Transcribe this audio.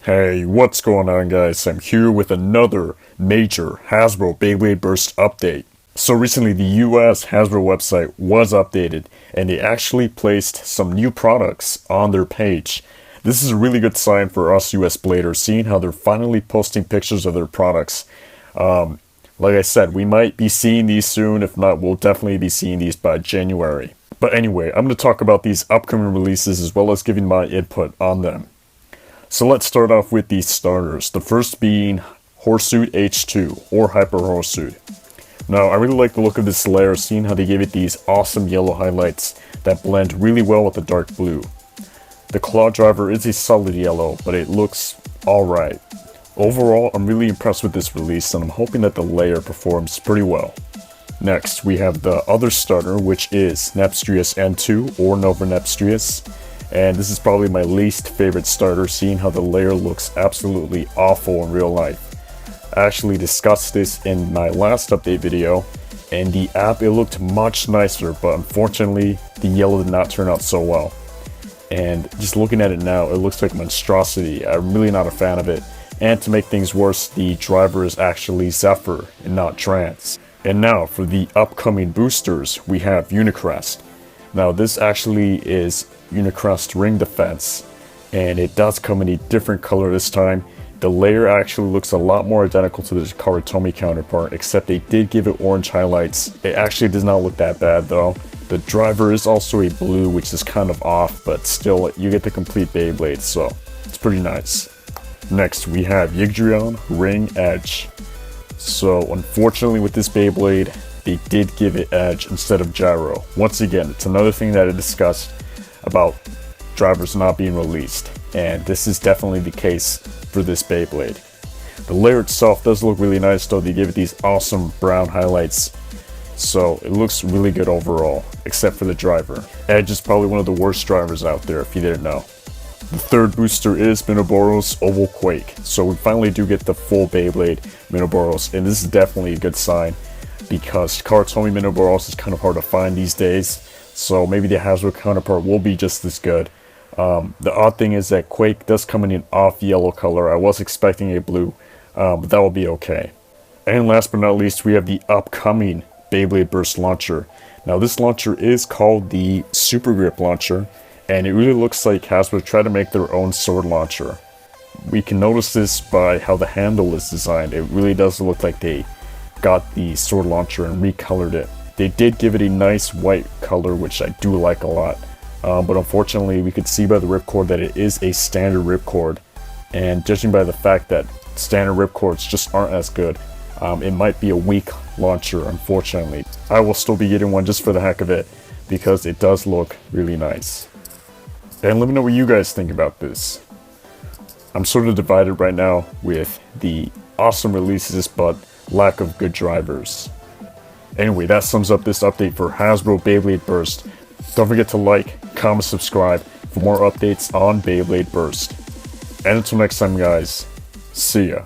Hey, what's going on guys? I'm here with another major Hasbro Beyblade Burst update. So recently the US Hasbro website was updated and they actually placed some new products on their page. This is a really good sign for us US Bladers, seeing how they're finally posting pictures of their products. Like I said, we might be seeing these soon. If not, we'll definitely be seeing these by January. But anyway, I'm going to talk about these upcoming releases as well as giving my input on them. So let's start off with these starters. The first being Horsuit H2 or Hyper Horsuit. Now, I really like the look of this layer, seeing how they gave it these awesome yellow highlights that blend really well with the dark blue. The claw driver is a solid yellow, but it looks alright. Overall, I'm really impressed with this release and I'm hoping that the layer performs pretty well. Next, we have the other starter, which is Trias M2 or Nova Trias. And this is probably my least favorite starter, seeing how the layer looks absolutely awful in real life. I actually discussed this in my last update video, and the app, it looked much nicer, but unfortunately the yellow did not turn out so well. And just looking at it now, it looks like monstrosity. I'm really not a fan of it. And to make things worse, the driver is actually Zephyr and not Trance. And now for the upcoming boosters, we have Yuna Crest. Now this actually is Yuna Crest Ring Defense, and it does come in a different color this time. The layer actually looks a lot more identical to the Karatomi counterpart, except they did give it orange highlights. It actually does not look that bad though. The driver is also a blue, which is kind of off, but still you get the complete Beyblade, so it's pretty nice. Next we have Yggdrasil Ring Edge. So unfortunately with this Beyblade, they did give it edge instead of gyro. Once again, it's another thing that I discussed about drivers not being released, and this is definitely the case for this Beyblade. The layer itself does look really nice though. They give it these awesome brown highlights, so it looks really good overall, except for the driver. Edge is probably one of the worst drivers out there if you didn't know. The third booster is Minoboros Oval Quake, so we finally do get the full Beyblade Minoboros, and this is definitely a good sign, because Karatomi Minoboros is kind of hard to find these days, so maybe the Hasbro counterpart will be just as good. The odd thing is that Quake does come in an off yellow color. I was expecting a blue, but that will be okay. And last but not least, we have the upcoming Beyblade Burst launcher. Now this launcher is called the Super Grip launcher, and it really looks like Hasbro tried to make their own sword launcher. We can notice this by how the handle is designed. It really does look like they got the sword launcher and recolored it. They did give it a nice white color, which I do like a lot, but unfortunately we could see by the ripcord that it is a standard ripcord, and judging by the fact that standard ripcords just aren't as good, it might be a weak launcher, unfortunately. I will still be getting one just for the heck of it, because it does look really nice. And let me know what you guys think about this. I'm sort of divided right now with the awesome releases but lack of good drivers. Anyway, that sums up this update for Hasbro Beyblade Burst. Don't forget to like, comment, subscribe for more updates on Beyblade Burst. And until next time guys, see ya.